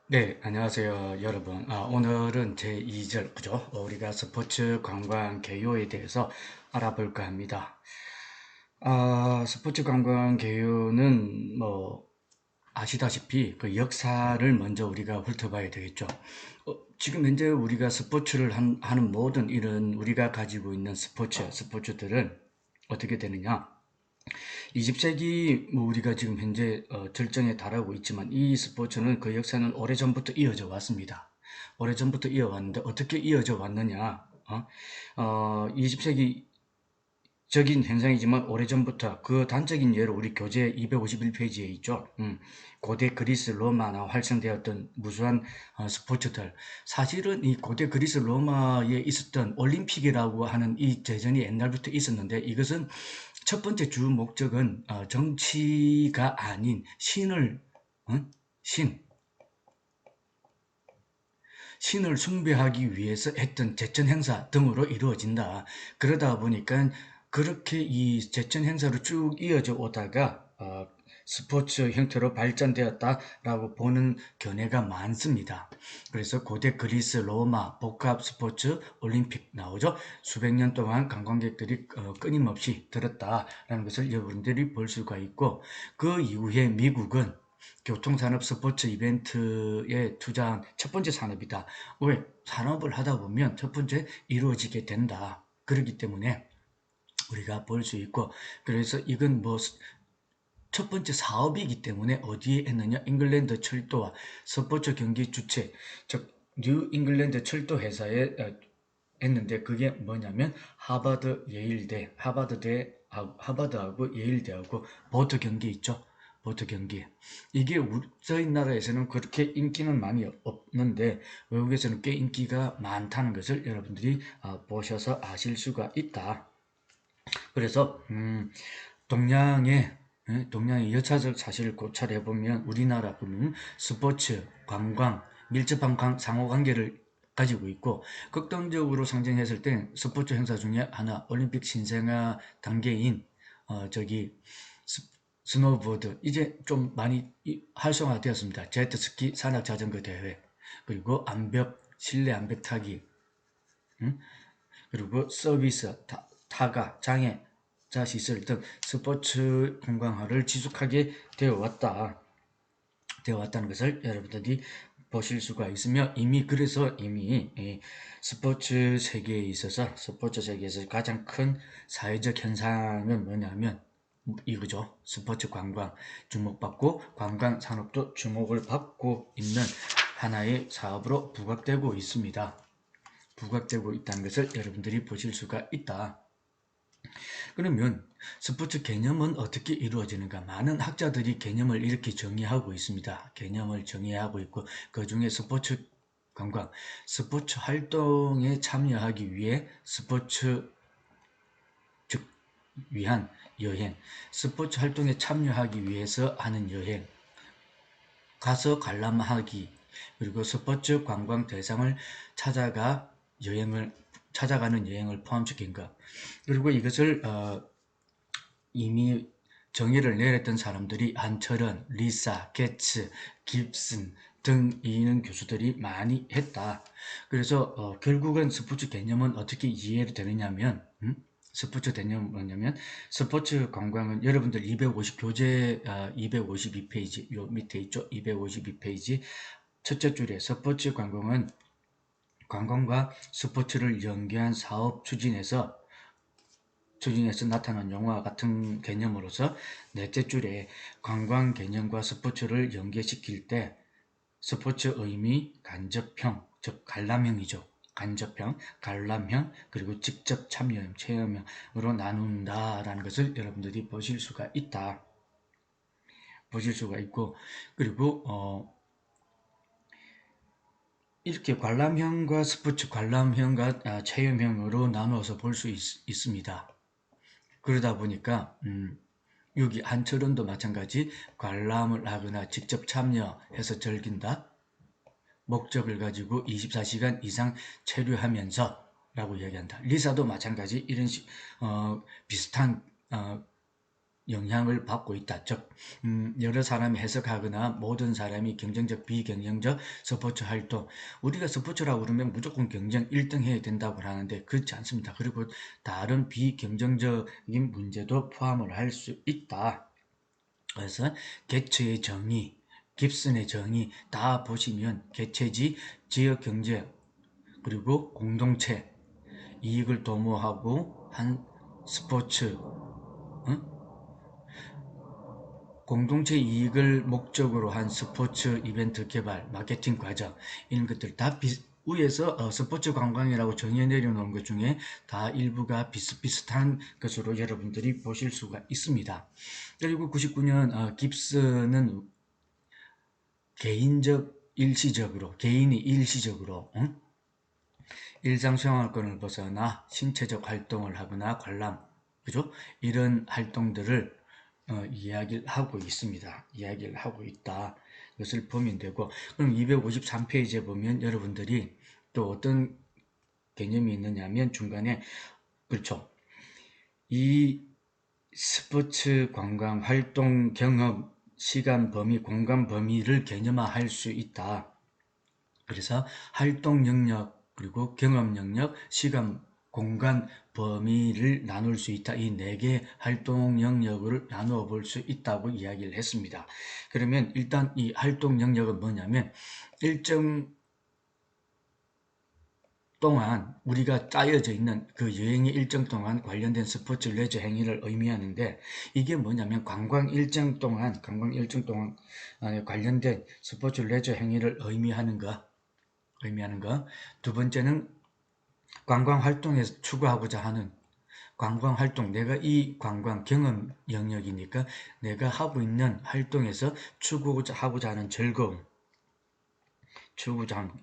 네, 안녕하세요, 여러분. 오늘은 제2절, 그죠? 우리가 스포츠 관광 개요에 대해서 알아볼까 합니다. 스포츠 관광 개요는 아시다시피 그 역사를 먼저 우리가 훑어봐야 되겠죠. 지금 현재 우리가 스포츠를 하는 모든 이런 우리가 가지고 있는 스포츠들은 어떻게 되느냐? 20세기 우리가 지금 현재 절정에 달하고 있지만 이 스포츠는 그 역사는 오래전부터 이어져 왔습니다. 오래전부터 이어왔는데 어떻게 이어져 왔느냐? 20세기 적인 현상이지만 오래전부터 그 단적인 예로 우리 교재 251페이지에 있죠. 고대 그리스 로마나 활성되었던 무수한 스포츠들. 사실은 이 고대 그리스 로마에 있었던 올림픽이라고 하는 이 대전이 옛날부터 있었는데 이것은 첫 번째 주 목적은 정치가 아닌 신을 어? 신 신을 숭배하기 위해서 했던 제천 행사 등으로 이루어진다. 그러다 보니까 그렇게 이 제천 행사로 쭉 이어져 오다가 스포츠 형태로 발전되었다라고 보는 견해가 많습니다. 그래서 고대 그리스, 로마, 복합 스포츠, 올림픽 나오죠. 수백 년 동안 관광객들이 끊임없이 들었다라는 것을 여러분들이 볼 수가 있고 그 이후에 미국은 교통산업 스포츠 이벤트에 투자한 첫 번째 산업이다. 왜? 산업을 하다 보면 첫 번째 이루어지게 된다. 그렇기 때문에 우리가 볼 수 있고 그래서 이건 첫 번째 사업이기 때문에 어디에 했느냐? 잉글랜드 철도와 스포츠 경기 주최, 즉 뉴 잉글랜드 철도 회사에 했는데 그게 뭐냐면 하버드하고 예일대하고 보트 경기 있죠. 보트 경기. 이게 저희 나라에서는 그렇게 인기는 많이 없는데 외국에서는 꽤 인기가 많다는 것을 여러분들이 보셔서 아실 수가 있다. 그래서 동양의 여차적 사실을 고찰해 보면 우리나라 보면 스포츠, 관광, 밀접한 상호관계를 가지고 있고 극단적으로 상정했을 때 스포츠 행사 중에 하나 올림픽 신생아 단계인 저기 스노보드 이제 좀 많이 활성화되었습니다. 제트스키, 산악자전거 대회 그리고 실내 암벽 타기 그리고 서비스, 타가, 장애자 시설 등 스포츠 관광화를 지속하게 되어 왔다는 것을 여러분들이 보실 수가 있으며 이미 스포츠 세계에서 가장 큰 사회적 현상은 뭐냐면 이거죠. 스포츠 관광 주목받고 관광 산업도 주목을 받고 있는 하나의 사업으로 부각되고 있다는 것을 여러분들이 보실 수가 있다. 그러면 스포츠 개념은 어떻게 이루어지는가? 많은 학자들이 개념을 이렇게 정의하고 있습니다. 개념을 정의하고 있고 그 중에 스포츠 관광, 스포츠 활동에 참여하기 위해 즉 위한 여행, 스포츠 활동에 참여하기 위해서 하는 여행, 가서 관람하기, 그리고 스포츠 관광 대상을 찾아가는 여행을 포함시킨 것. 그리고 이것을 이미 정의를 내렸던 사람들이 안철원, 리사, 게츠, 깁슨 등 이는 교수들이 많이 했다. 그래서 결국은 스포츠 개념은 어떻게 이해가 되느냐면 스포츠 개념은 뭐냐면 스포츠 관광은 여러분들 250 교재 252페이지 요 밑에 있죠. 252페이지 첫째 줄에 스포츠 관광은 관광과 스포츠를 연계한 사업 추진에서 나타난 용어와 같은 개념으로서 넷째 줄에 관광 개념과 스포츠를 연계시킬 때 스포츠 의미, 간접형, 즉 관람형이죠. 간접형, 관람형, 그리고 직접 참여형, 체험형으로 나눈다라는 것을 여러분들이 보실 수가 있고, 그리고 이렇게 관람형과 체험형으로 나누어서 볼 수 있습니다. 그러다 보니까 여기 한철원도 마찬가지 관람을 하거나 직접 참여해서 즐긴다. 목적을 가지고 24시간 이상 체류하면서 라고 이야기한다. 리사도 마찬가지 이런 비슷한 영향을 받고 있다. 즉 여러 사람이 해석하거나 모든 사람이 경쟁적, 비경쟁적 스포츠 활동, 우리가 스포츠라고 그러면 무조건 경쟁 1등 해야 된다고 하는데 그렇지 않습니다. 그리고 다른 비경쟁적인 문제도 포함을 할 수 있다. 그래서 개체의 정의, 깁슨의 정의 다 보시면 개체지, 지역경제, 그리고 공동체, 이익을 도모하고 한 스포츠, 공동체 이익을 목적으로 한 스포츠 이벤트 개발, 마케팅 과정, 이런 것들 다 위에서 스포츠 관광이라고 정해 내려놓은 것 중에 다 일부가 비슷비슷한 것으로 여러분들이 보실 수가 있습니다. 그리고 99년 깁스는 개인이 일시적으로 일상생활권을 벗어나 신체적 활동을 하거나 관람, 그죠? 이런 활동들을 이야기를 하고 있습니다. 이야기를 하고 있다. 것을 보면 되고, 그럼 253페이지에 보면 여러분들이 또 어떤 개념이 있느냐면 중간에, 그렇죠. 이 스포츠 관광 활동 경험 시간 범위, 공간 범위를 개념화할 수 있다. 그래서 활동 영역, 그리고 경험 영역, 시간, 공간 범위를 나눌 수 있다. 이 4개 활동 영역을 나누어 볼 수 있다고 이야기를 했습니다. 그러면 일단 이 활동 영역은 뭐냐면 일정 동안 우리가 짜여져 있는 그 여행의 일정 동안 관련된 스포츠 레저 행위를 의미하는데, 이게 뭐냐면 관광 일정 동안 관련된 스포츠 레저 행위를 의미하는 거. 두 번째는 관광 활동에서 추구하고자 하는 관광 활동, 내가 이 관광 경험 영역이니까 내가 하고 있는 활동에서 추구하고자 하는 즐거움,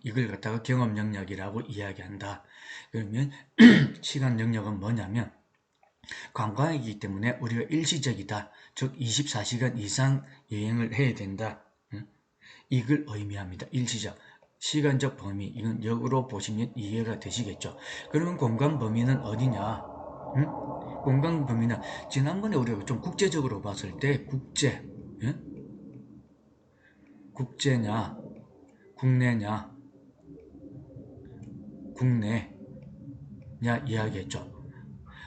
이걸 갖다가 경험 영역이라고 이야기한다. 그러면 시간 영역은 뭐냐면 관광이기 때문에 우리가 일시적이다. 즉 24시간 이상 여행을 해야 된다. 이걸 의미합니다. 일시적. 시간적 범위, 이건 역으로 보시면 이해가 되시겠죠. 그러면 공간 범위는 어디냐? 공간 범위는 지난번에 우리가 좀 국제적으로 봤을 때 국제냐, 국내냐, 국내냐 이야기했죠.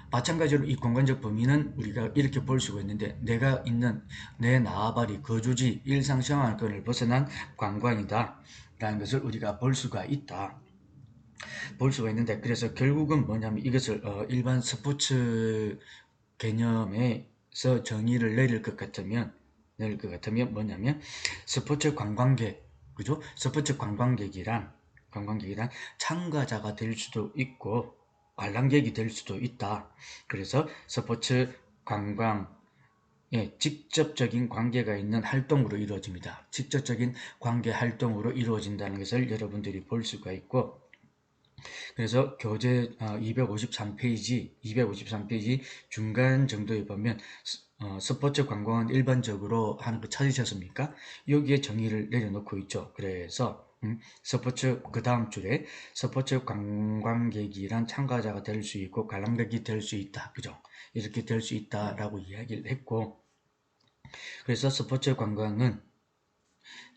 마찬가지로 이 공간적 범위는 우리가 이렇게 볼 수가 있는데, 내가 있는 내 나아바리 거주지 일상생활권을 벗어난 관광이다 라는 것을 우리가 볼 수가 있는데, 그래서 결국은 뭐냐면 이것을 일반 스포츠 개념에서 정의를 내릴 것 같으면 뭐냐면 스포츠 관광객, 그죠? 스포츠 관광객이란 참가자가 될 수도 있고 관람객이 될 수도 있다. 그래서 스포츠 관광 직접적인 관계가 있는 활동으로 이루어집니다. 직접적인 관계 활동으로 이루어진다는 것을 여러분들이 볼 수가 있고, 그래서 교재 253페이지 중간 정도에 보면 스포츠 관광은 일반적으로 하는 거 찾으셨습니까? 여기에 정의를 내려놓고 있죠. 그래서 스포츠 그 다음 줄에 스포츠 관광객이란 참가자가 될 수 있고 관람객이 될 수 있다. 그죠? 이렇게 될 수 있다라고 이야기를 했고, 그래서 스포츠 관광은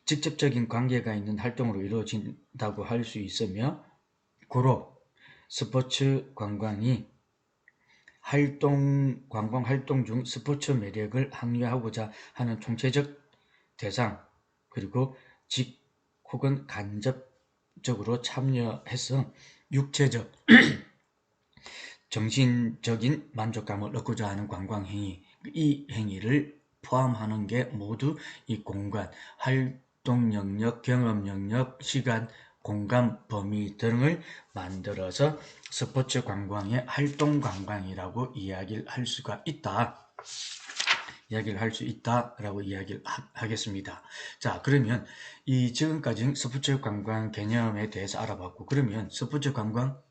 직접적인 관계가 있는 활동으로 이루어진다고 할 수 있으며, 고로 스포츠 관광이 관광 활동 중 스포츠 매력을 항유하고자 하는 총체적 대상, 그리고 혹은 간접적으로 참여해서 육체적, 정신적인 만족감을 얻고자 하는 관광 행위, 이 행위를 포함하는 게 모두 이 공간, 활동 영역, 경험 영역, 시간, 공간 범위 등을 만들어서 스포츠 관광의 활동 관광이라고 이야기를 할 수가 있다. 라고 이야기를 하겠습니다. 자, 그러면 이 지금까지 스포츠 관광 개념에 대해서 알아봤고, 그러면 스포츠 관광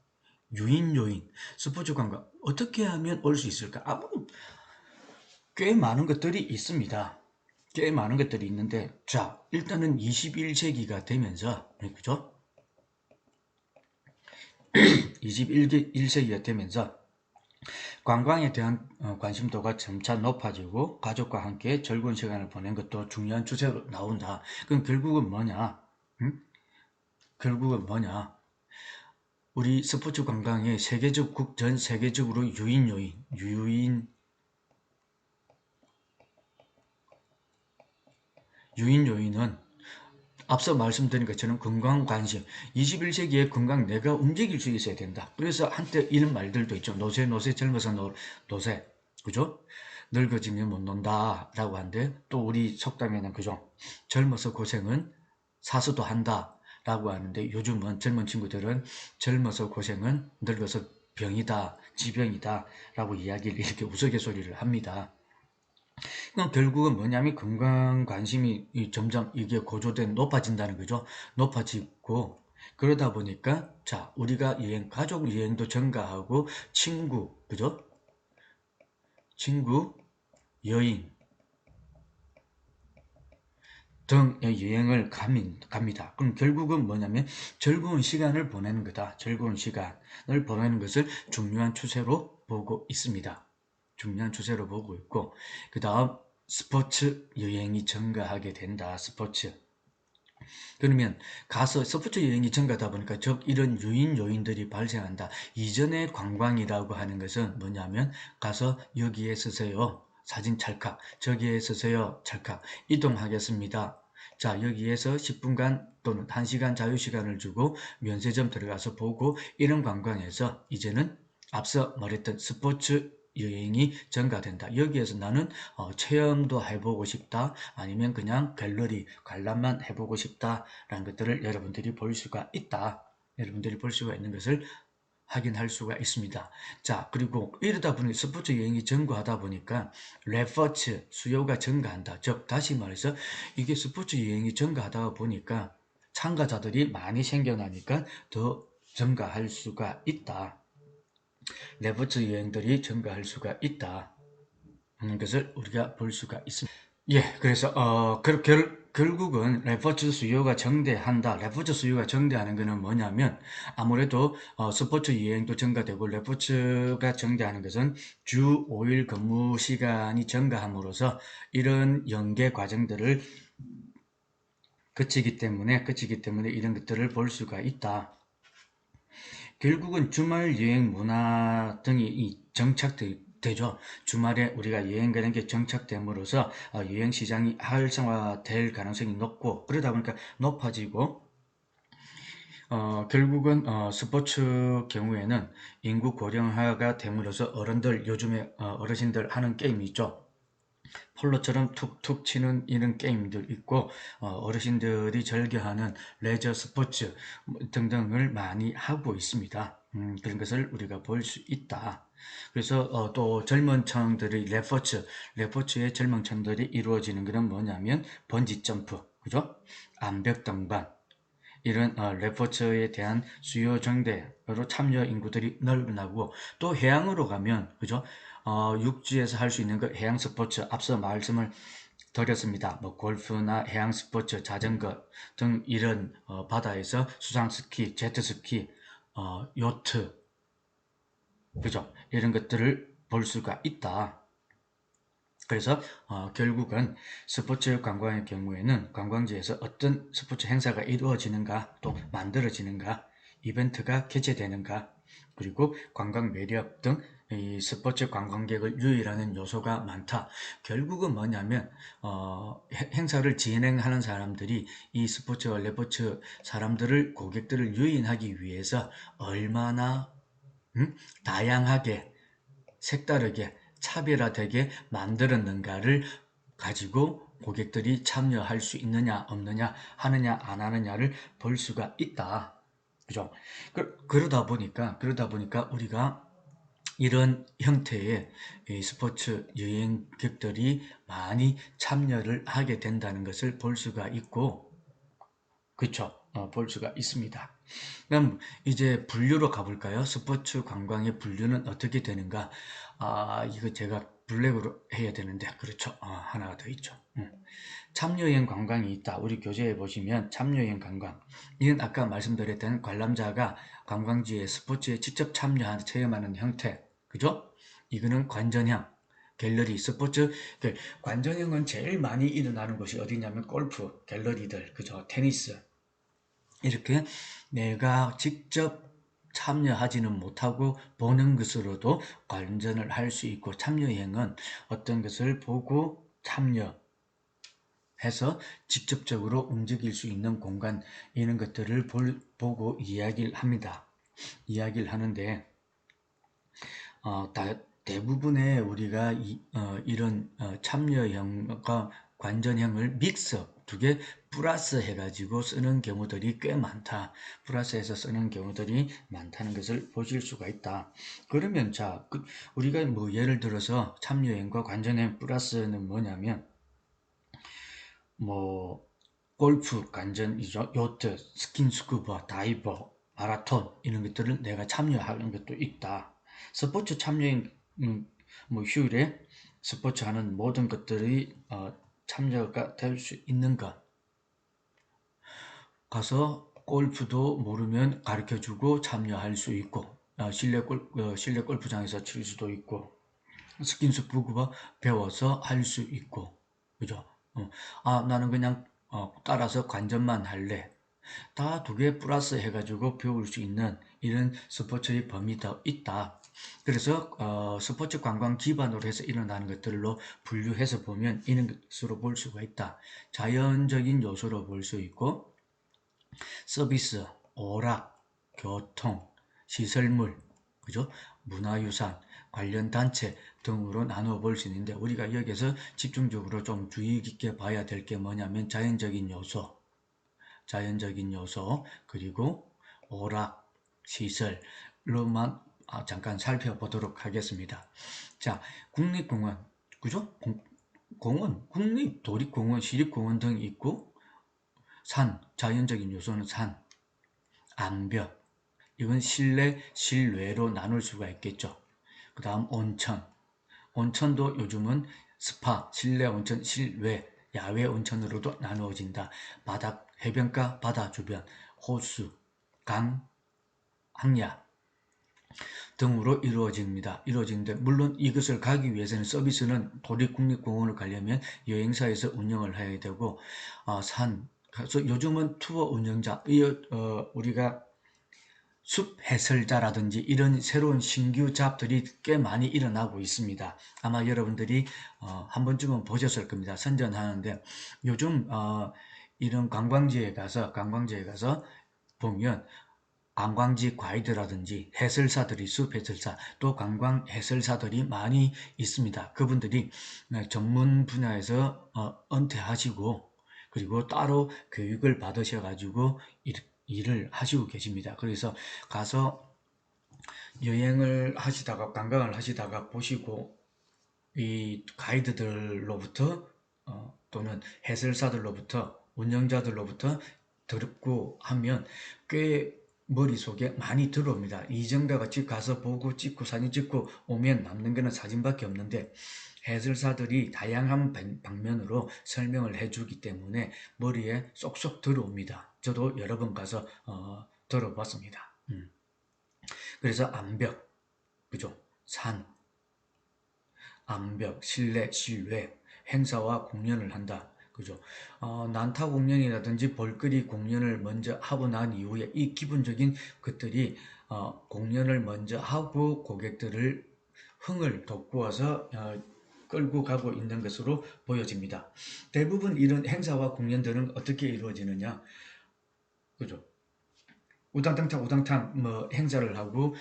요인, 스포츠 관광 어떻게 하면 올 수 있을까? 꽤 많은 것들이 있습니다. 꽤 많은 것들이 있는데, 자, 일단은 21세기가 되면서, 그죠? 21세기가 되면서 관광에 대한 관심도가 점차 높아지고 가족과 함께 즐거운 시간을 보낸 것도 중요한 추세로 나온다. 그럼 결국은 뭐냐? 응? 결국은 뭐냐? 우리 스포츠 관광의 전 세계적으로 유인 요인은 앞서 말씀드린 것처럼 건강 관심, 21세기의 건강 내가 움직일 수 있어야 된다. 그래서 한때 이런 말들도 있죠. 노세 젊어서 노세, 그죠? 늙어지면 못 논다 라고 하는데, 또 우리 속담에는 그죠? 젊어서 고생은 사수도 한다 라고 하는데, 요즘은 젊은 친구들은 젊어서 고생은 늙어서 병이다, 지병이다 라고 이야기를 이렇게 우스갯소리를 합니다. 그럼 결국은 뭐냐면 건강 관심이 점점 이게 고조된 높아진다는 거죠. 높아지고 그러다 보니까 자 우리가 가족 여행도 증가하고 그죠? 친구, 여행 등의 여행을 갑니다. 그럼 결국은 뭐냐면 즐거운 시간을 보내는 거다. 즐거운 시간을 보내는 것을 중요한 추세로 보고 있습니다. 중요한 추세로 보고 있고 그 다음 스포츠 여행이 증가하게 된다. 스포츠. 그러면 가서 스포츠 여행이 증가하다 보니까 즉 이런 유인 요인들이 발생한다. 이전의 관광이라고 하는 것은 뭐냐면 가서 여기에 서세요. 사진 찰칵. 저기에 서세요. 찰칵. 이동하겠습니다. 자 여기에서 10분간 또는 1시간 자유시간을 주고 면세점 들어가서 보고 이런 관광에서 이제는 앞서 말했던 스포츠 여행이 증가된다. 여기에서 나는 체험도 해보고 싶다. 아니면 그냥 갤러리 관람만 해보고 싶다라는 것들을 여러분들이 볼 수가 있다. 여러분들이 볼 수가 있는 것을 확인할 수가 있습니다. 자, 그리고 이러다 보니 스포츠 여행이 증가하다 보니까 레퍼츠 수요가 증가한다. 즉 다시 말해서 이게 스포츠 여행이 증가하다 보니까 참가자들이 많이 생겨나니까 더 증가할 수가 있다. 레퍼츠 여행들이 증가할 수가 있다 하는 것을 우리가 볼 수가 있습니다. 예, 그래서 결국은 레포츠 수요가 증대한다. 레포츠 수요가 증대하는 것은 뭐냐면 아무래도 스포츠 여행도 증가되고 레포츠가 증대하는 것은 주 5일 근무 시간이 증가함으로써 이런 연계 과정들을 그치기 때문에 이런 것들을 볼 수가 있다. 결국은 주말 여행 문화 등이 정착되죠. 주말에 우리가 여행 가는 게 정착됨으로써 여행 시장이 활성화될 가능성이 높고 그러다 보니까 높아지고 결국은 스포츠 경우에는 인구 고령화가 됨으로써 요즘에 어르신들 하는 게임이 있죠. 폴로처럼 툭툭 치는 이런 게임들 있고 어르신들이 즐겨하는 레저 스포츠 등등을 많이 하고 있습니다. 그런 것을 우리가 볼 수 있다. 그래서 또 젊은 층들의 레포츠의 젊은 층들이 이루어지는 것은 뭐냐면 번지 점프, 그죠? 암벽 등반 이런 레포츠에 대한 수요 증대로 참여 인구들이 늘어나고 또 해양으로 가면 그죠? 육지에서 할 수 있는 그 해양 스포츠 앞서 말씀을 드렸습니다. 뭐 골프나 해양 스포츠, 자전거 등 이런 바다에서 수상 스키, 제트 스키, 요트 그죠? 이런 것들을 볼 수가 있다. 그래서 결국은 스포츠 관광의 경우에는 관광지에서 어떤 스포츠 행사가 이루어지는가 또 만들어지는가 이벤트가 개최되는가 그리고 관광 매력 등 이 스포츠 관광객을 유입하는 요소가 많다. 결국은 뭐냐면 행사를 진행하는 사람들이 이 스포츠와 레포츠 고객들을 유인하기 위해서 얼마나 다양하게 색다르게 차별화되게 만들었는가를 가지고 고객들이 참여할 수 있느냐 없느냐 하느냐 안 하느냐를 볼 수가 있다. 그죠? 그러다 보니까 우리가 이런 형태의 스포츠 여행객들이 많이 참여를 하게 된다는 것을 볼 수가 있고 그렇죠. 볼 수가 있습니다. 그럼 이제 분류로 가볼까요? 스포츠 관광의 분류는 어떻게 되는가? 이거 제가 블랙으로 해야 되는데, 그렇죠. 하나가 더 있죠. 참여형 관광이 있다. 우리 교재에 보시면 참여형 관광. 이건 아까 말씀드렸던 관람자가 관광지의 스포츠에 직접 참여하는, 체험하는 형태. 그죠? 이거는 관전형, 갤러리, 스포츠. 관전형은 제일 많이 일어나는 곳이 어디냐면 골프, 갤러리들, 그죠? 테니스. 이렇게 내가 직접 참여하지는 못하고 보는 것으로도 관전을 할 수 있고, 참여형은 어떤 것을 보고 참여해서 직접적으로 움직일 수 있는 공간, 이런 것들을 보고 이야기를 합니다. 이야기를 하는데, 대부분의 우리가 이런 참여형과 관전형을 믹스, 두 개 플러스 해가지고 쓰는 경우들이 꽤 많다. 플러스해서 쓰는 경우들이 많다는 것을 보실 수가 있다. 그러면 자, 우리가 뭐 예를 들어서 참여형과 관전형 플러스는 뭐냐면, 뭐 골프, 관전이죠. 요트, 스킨스쿠버, 다이버, 마라톤, 이런 것들을 내가 참여하는 것도 있다. 스포츠 참여인, 뭐 휴일에 스포츠 하는 모든 것들이 참여가 될 수 있는 것. 가서 골프도 모르면 가르쳐주고 참여할 수 있고, 실내 골프장에서 칠 수도 있고, 스킨스쿠버 배워서 할 수 있고, 그죠? 나는 그냥 따라서 관전만 할래. 다 두 개 플러스 해가지고 배울 수 있는 이런 스포츠의 범위가 있다. 그래서 스포츠 관광 기반으로 해서 일어나는 것들로 분류해서 보면 이런 것으로 볼 수가 있다. 자연적인 요소로 볼 수 있고, 서비스, 오락, 교통, 시설물, 그죠? 문화유산, 관련 단체 등으로 나누어 볼 수 있는데, 우리가 여기서 집중적으로 좀 주의 깊게 봐야 될 게 뭐냐면 자연적인 요소, 그리고 오락, 시설로만 잠깐 살펴보도록 하겠습니다. 자, 국립공원, 그죠? 공원, 국립도립공원, 시립공원 등이 있고, 자연적인 요소는 산, 암벽, 이건 실내, 실외로 나눌 수가 있겠죠. 그 다음 온천도 요즘은 스파, 실내 온천, 실외, 야외 온천으로도 나누어진다. 바닥, 해변가, 바다 주변, 호수, 강, 항야 등으로 이루어지는데, 물론 이것을 가기 위해서는 서비스는 도립국립공원을 가려면 여행사에서 운영을 해야 되고, 그래서 요즘은 투어 운영자, 우리가 숲 해설자라든지 이런 새로운 신규 잡들이 꽤 많이 일어나고 있습니다. 아마 여러분들이 한 번쯤은 보셨을 겁니다. 선전하는데, 요즘 이런 관광지에 가서 보면 관광지 가이드라든지 해설사들이, 숲 해설사, 또 관광 해설사들이 많이 있습니다. 그분들이 전문 분야에서 은퇴하시고, 그리고 따로 교육을 받으셔가지고 일을 하시고 계십니다. 그래서 가서 여행을 하시다가, 관광을 하시다가 보시고, 이 가이드들로부터 또는 해설사들로부터, 운영자들로부터 듣고 하면 꽤 머릿속에 많이 들어옵니다. 이전과 같이 가서 보고 찍고 사진 찍고 오면 남는 거는 사진밖에 없는데, 해설사들이 다양한 방면으로 설명을 해주기 때문에 머리에 쏙쏙 들어옵니다. 저도 여러 번 가서 들어봤습니다. 그래서 암벽, 그죠? 산, 암벽, 실내, 실외, 행사와 공연을 한다. 그죠? 난타 공연이라든지 볼거리 공연을 먼저 하고 난 이후에 이 기본적인 것들이 공연을 먼저 하고 고객들을 흥을 돋구어서 끌고 가고 있는 것으로 보여집니다. 대부분 이런 행사와 공연들은 어떻게 이루어지느냐? 그죠? 우당탕탕 뭐 행사를 하고,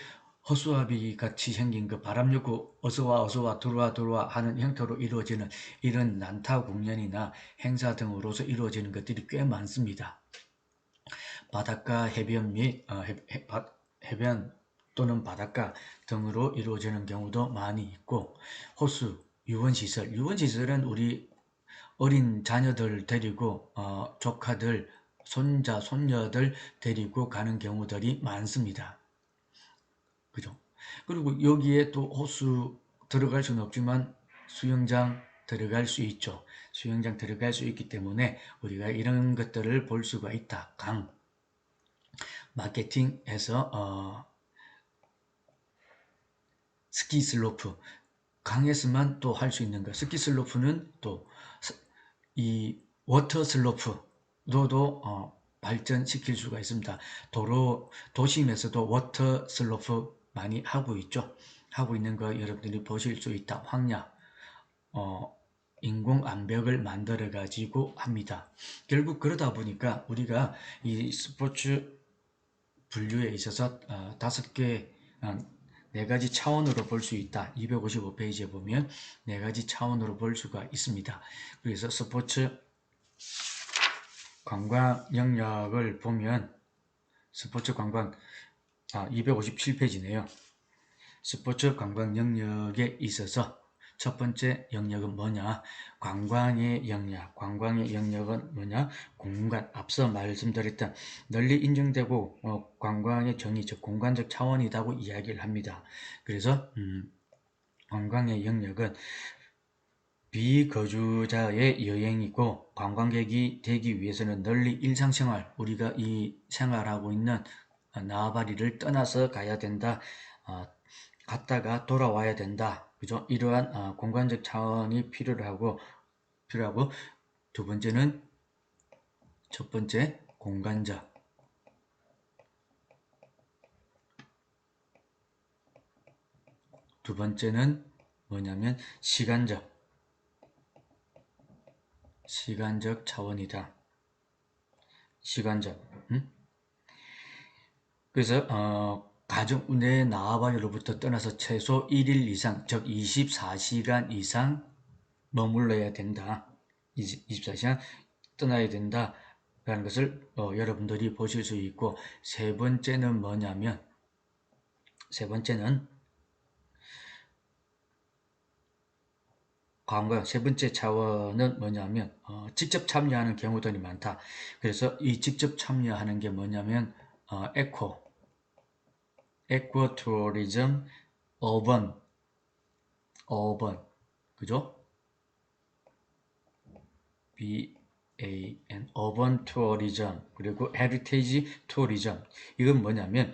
허수아비 같이 생긴 그 바람 넣고 어서와 들어와 하는 형태로 이루어지는 이런 난타 공연이나 행사 등으로서 이루어지는 것들이 꽤 많습니다. 바닷가, 해변 및 해변 또는 바닷가 등으로 이루어지는 경우도 많이 있고, 호수, 유원시설은 우리 어린 자녀들 데리고 조카들, 손자, 손녀들 데리고 가는 경우들이 많습니다. 그죠? 그리고 여기에 또 호수 들어갈 수는 없지만 수영장 들어갈 수 있죠. 수영장 들어갈 수 있기 때문에 우리가 이런 것들을 볼 수가 있다. 마케팅해서 스키 슬로프, 강에서만 또 할 수 있는 거. 스키 슬로프는 또 이 워터 슬로프로도 발전시킬 수가 있습니다. 도심에서도 워터 슬로프 많이 하고 있죠. 하고 있는 거 여러분들이 보실 수 있다. 황야, 인공 암벽을 만들어 가지고 합니다. 결국 그러다 보니까 우리가 이 스포츠 분류에 있어서 다섯 개, 네 가지 차원으로 볼 수 있다. 255페이지에 보면 네 가지 차원으로 볼 수가 있습니다. 그래서 스포츠 관광 영역을 보면 스포츠 관광 257페이지네요. 스포츠 관광 영역에 있어서 첫 번째 영역은 뭐냐? 관광의 영역. 관광의 영역은 뭐냐? 공간. 앞서 말씀드렸던 널리 인정되고 관광의 정의, 즉 공간적 차원이라고 이야기를 합니다. 그래서 관광의 영역은 비거주자의 여행이고 관광객이 되기 위해서는 널리 일상생활, 우리가 이 생활하고 있는 나아바리를 떠나서 가야 된다. 갔다가 돌아와야 된다. 그죠? 이러한 공간적 차원이 필요하고 두 번째는 첫 번째 공간적, 두 번째는 뭐냐면 시간적 차원이다. 시간적. 그래서 가정 내 나아바리로부터 떠나서 최소 1일 이상, 즉 24시간 이상 머물러야 된다. 24시간 떠나야 된다라는 것을 여러분들이 보실 수 있고, 세 번째는 뭐냐면 세 번째 차원은 뭐냐면 직접 참여하는 경우들이 많다. 그래서 이 직접 참여하는 게 뭐냐면 에코 투어리즘, 어번, 그죠? BAN, 어번 투어리즘, 그리고 헤리테이지 투어리즘. 이건 뭐냐면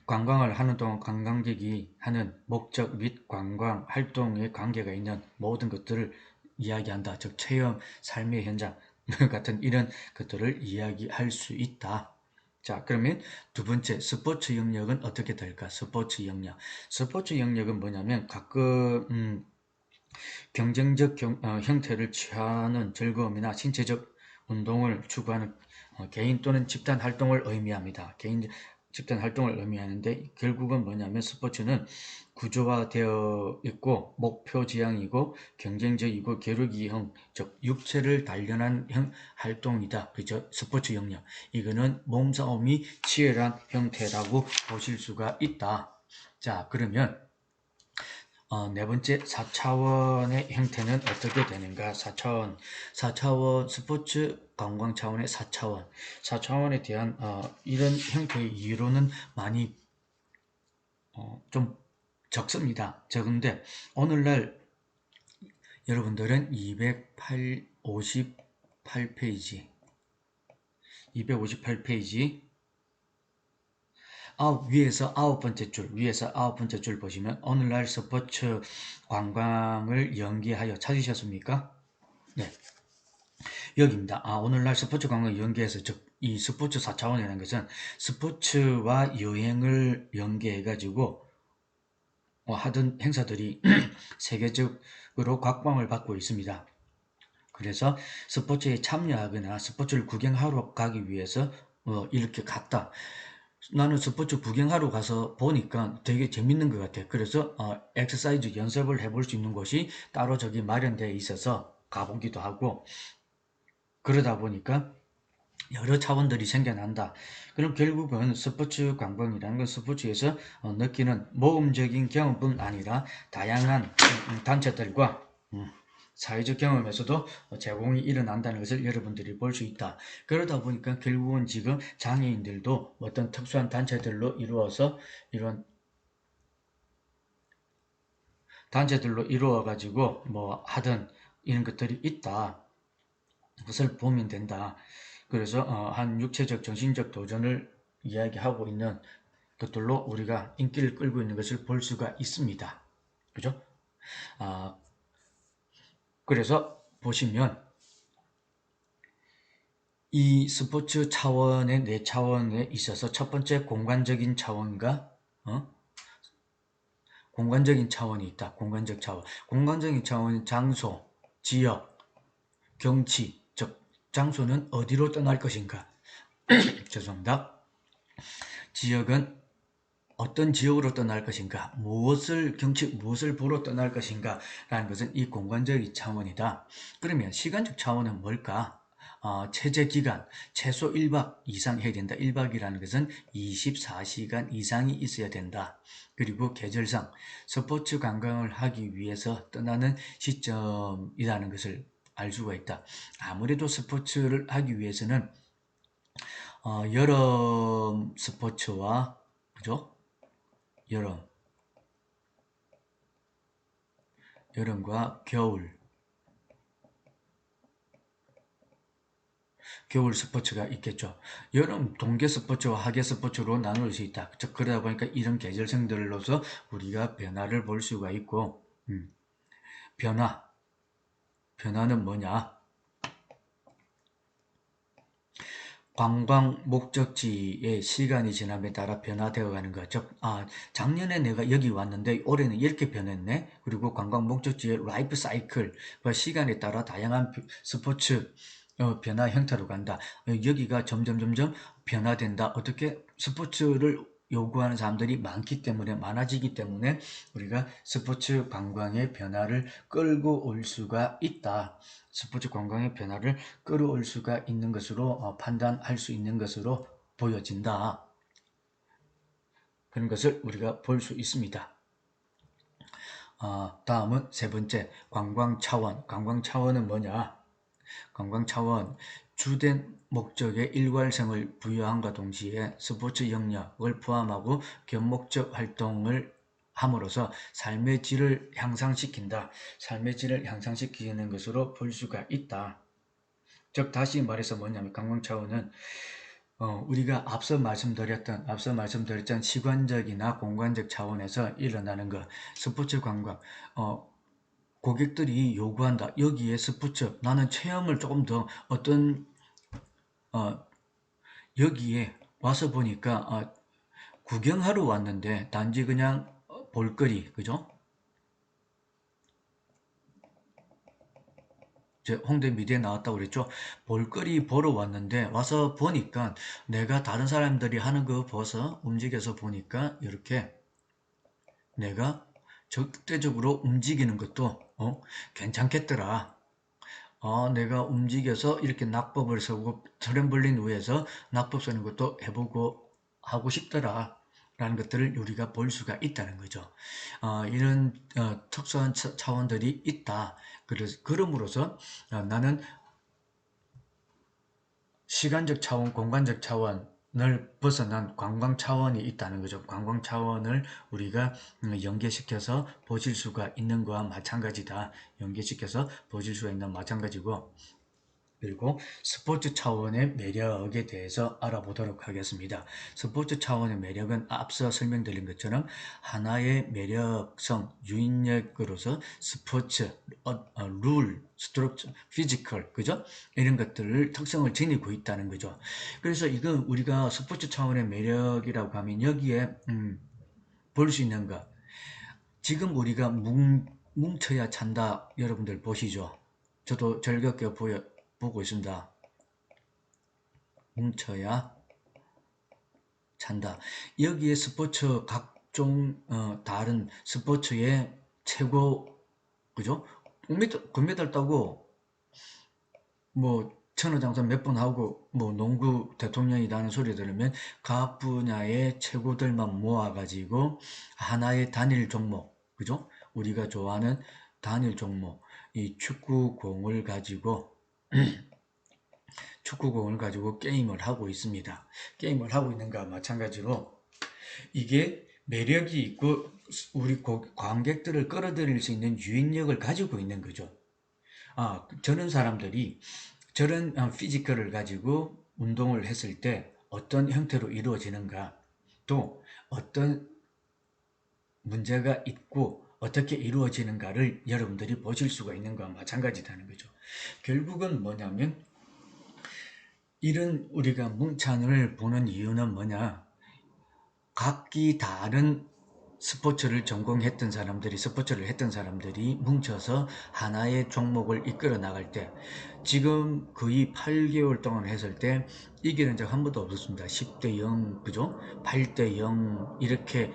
관광을 하는 동안 관광객이 하는 목적 및 관광 활동에 관계가 있는 모든 것들을 이야기한다. 즉 체험, 삶의 현장 같은 이런 것들을 이야기할 수 있다. 자, 그러면 두 번째 스포츠 영역은 어떻게 될까? 스포츠 영역은 뭐냐면 가끔 경쟁적 형태를 취하는 즐거움이나 신체적 운동을 추구하는 개인 또는 집단 활동을 의미합니다. 집단 활동을 의미하는데 결국은 뭐냐면 스포츠는 구조화되어 있고 목표 지향이고 경쟁적이고 겨루기형, 즉 육체를 단련한 활동이다. 그죠? 스포츠 영역. 이거는 몸싸움이 치열한 형태라고 보실 수가 있다. 자, 그러면 네 번째 4차원의 형태는 어떻게 되는가? 4차원 스포츠 관광 차원의 4차원에 대한 이런 형태의 이론은 많이 좀 적습니다. 적은데 오늘날 여러분들은 258페이지 위에서 아홉 번째 줄 보시면 오늘날 스포츠 관광을 연계하여 찾으셨습니까? 네, 여기입니다. 오늘날 스포츠 관광을 연계해서, 즉 이 스포츠 4차원이라는 것은 스포츠와 여행을 연계해가지고 하던 행사들이 세계적으로 각광을 받고 있습니다. 그래서 스포츠에 참여하거나 스포츠를 구경하러 가기 위해서 이렇게 갔다. 나는 스포츠 구경하러 가서 보니까 되게 재밌는 것 같아. 그래서 엑서사이즈 연습을 해볼 수 있는 곳이 따로 저기 마련되어 있어서 가보기도 하고, 그러다 보니까 여러 차원들이 생겨난다. 그럼 결국은 스포츠 관광이라는 건 스포츠에서 느끼는 모험적인 경험뿐 아니라 다양한 단체들과 사회적 경험에서도 제공이 일어난다는 것을 여러분들이 볼 수 있다. 그러다 보니까 결국은 지금 장애인들도 어떤 특수한 단체들로 이루어서 이런 단체들로 이루어가지고 뭐 하든 이런 것들이 있다. 것을 보면 된다. 그래서 한 육체적, 정신적 도전을 이야기하고 있는 것들로 우리가 인기를 끌고 있는 것을 볼 수가 있습니다. 그죠? 그래서 보시면 이 스포츠 차원의 네 차원에 있어서 첫 번째 공간적인 차원과 공간적인 차원이 있다. 공간적 차원. 공간적인 차원은 장소, 지역, 경치, 즉 장소는 어디로 떠날 것인가. 죄송합니다. 지역은 어떤 지역으로 떠날 것인가, 무엇을 보러 떠날 것인가 라는 것은 이 공간적인 차원이다. 그러면 시간적 차원은 뭘까? 체제 기간, 최소 1박 이상 해야 된다. 1박이라는 것은 24시간 이상이 있어야 된다. 그리고 계절상, 스포츠 관광을 하기 위해서 떠나는 시점이라는 것을 알 수가 있다. 아무래도 스포츠를 하기 위해서는 여름 스포츠와 그죠? 여름과 겨울 스포츠가 있겠죠. 여름 동계 스포츠와 하계 스포츠로 나눌 수 있다. 즉 그러다 보니까 이런 계절성들로서 우리가 변화를 볼 수가 있고, 변화는 뭐냐? 관광 목적지의 시간이 지남에 따라 변화되어 가는 것. 즉, 작년에 내가 여기 왔는데 올해는 이렇게 변했네. 그리고 관광 목적지의 라이프 사이클과 시간에 따라 다양한 스포츠 변화 형태로 간다. 여기가 점점 변화된다. 어떻게 스포츠를 요구하는 사람들이 많아지기 때문에 우리가 스포츠 관광의 변화를 끌고 올 수가 있다. 스포츠 관광의 변화를 끌어올 수가 있는 것으로 판단할 수 있는 것으로 보여진다. 그런 것을 우리가 볼 수 있습니다. 다음은 세 번째, 관광 차원. 관광 차원은 뭐냐? 관광 차원, 주된 목적에 일괄성을 부여함과 동시에 스포츠 영역을 포함하고 겸목적 활동을 함으로써 삶의 질을 향상시킨다. 삶의 질을 향상시키는 것으로 볼 수가 있다. 즉 다시 말해서 뭐냐면 관광 차원은 우리가 앞서 말씀드렸던 시관적이나 공간적 차원에서 일어나는 것, 스포츠 관광, 고객들이 요구한다. 여기에 스포츠, 나는 체험을 조금 더 여기에 와서 보니까 구경하러 왔는데 단지 그냥 볼거리, 그죠? 홍대 미대에 나왔다고 그랬죠. 볼거리 보러 왔는데 와서 보니까 내가 다른 사람들이 하는 거 봐서 움직여서 보니까 이렇게 내가 적대적으로 움직이는 것도 괜찮겠더라. 내가 움직여서 이렇게 낙법을 서고 트램블린 위에서 낙법 서는 것도 해보고 하고 싶더라. 라는 것들을 우리가 볼 수가 있다는 거죠. 이런 특수한 차원들이 있다. 그럼으로써 나는 시간적 차원, 공간적 차원을 벗어난 관광 차원이 있다는 거죠. 관광 차원을 우리가 연계시켜서 보실 수가 있는 거와 마찬가지다. 연계시켜서 보실 수가 있는 마찬가지고, 그리고 스포츠 차원의 매력에 대해서 알아보도록 하겠습니다. 스포츠 차원의 매력은 앞서 설명드린 것처럼 하나의 매력성, 유인력으로서 스포츠, 룰, 스트럭처, 피지컬, 그죠? 이런 것들을 특성을 지니고 있다는 거죠. 그래서 이건 우리가 스포츠 차원의 매력이라고 하면 여기에 볼 수 있는 것. 지금 우리가 뭉쳐야 찬다. 여러분들 보시죠. 저도 즐겁게 보고 있습니다. 뭉쳐야 찬다. 여기에 스포츠 각종 다른 스포츠의 최고, 그죠? 금메달 따고 뭐 천하장사 몇 번 하고 뭐 농구 대통령이라는 소리 들으면 각 분야의 최고들만 모아가지고 하나의 단일 종목, 그죠? 우리가 좋아하는 단일 종목, 이 축구공을 가지고 게임을 하고 있습니다. 게임을 하고 있는 것과 마찬가지로 이게 매력이 있고 우리 관객들을 끌어들일 수 있는 유인력을 가지고 있는 거죠. 저런 사람들이 저런 피지컬을 가지고 운동을 했을 때 어떤 형태로 이루어지는가. 또 어떤 문제가 있고 어떻게 이루어지는가를 여러분들이 보실 수가 있는 것과 마찬가지다는 거죠. 결국은 뭐냐면 이런 우리가 뭉찬을 보는 이유는 뭐냐, 각기 다른 스포츠를 했던 사람들이 뭉쳐서 하나의 종목을 이끌어 나갈 때, 지금 거의 8개월 동안 했을 때 이기는 적 한 번도 없었습니다. 10대 0, 그죠? 8대 0 이렇게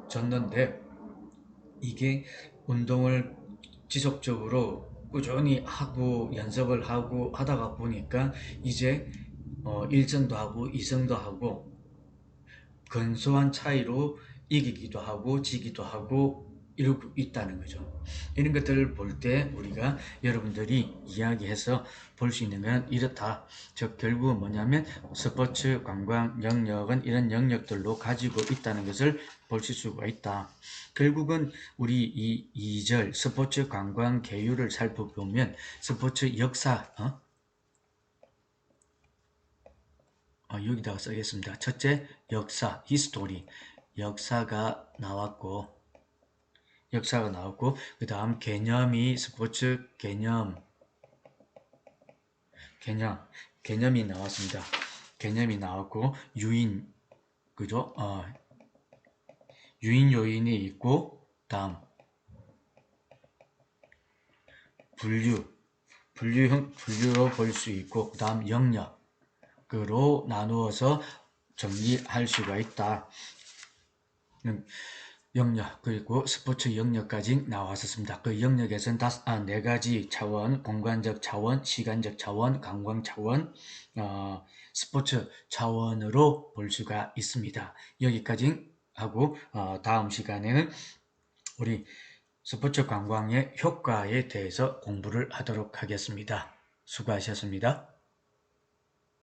졌는데, 이게 운동을 지속적으로 꾸준히 하고 연습을 하고 하다가 보니까 이제 1승도 하고 2승도 하고 근소한 차이로 이기기도 하고 지기도 하고 이러고 있다는 거죠. 이런 것들을 볼 때 우리가 여러분들이 이야기해서 볼 수 있는 건 이렇다. 즉 결국은 뭐냐면 스포츠 관광 영역은 이런 영역들로 가지고 있다는 것을 보실 수가 있다. 결국은 우리 이 2절 스포츠 관광 계율을 살펴보면 스포츠 역사, 여기다가 쓰겠습니다. 첫째, 역사, 히스토리. 역사가 나왔고, 그 다음 개념이 스포츠 개념이 나왔습니다. 개념이 나왔고, 그죠? 유인 요인이 있고, 다음, 분류로 볼 수 있고, 그 다음 영역으로 나누어서 정리할 수가 있다. 영역, 그리고 스포츠 영역까지 나왔었습니다. 그 영역에서는 4가지 차원, 공간적 차원, 시간적 차원, 관광 차원, 스포츠 차원으로 볼 수가 있습니다. 여기까지 하고 다음 시간에는 우리 스포츠 관광의 효과에 대해서 공부를 하도록 하겠습니다. 수고하셨습니다.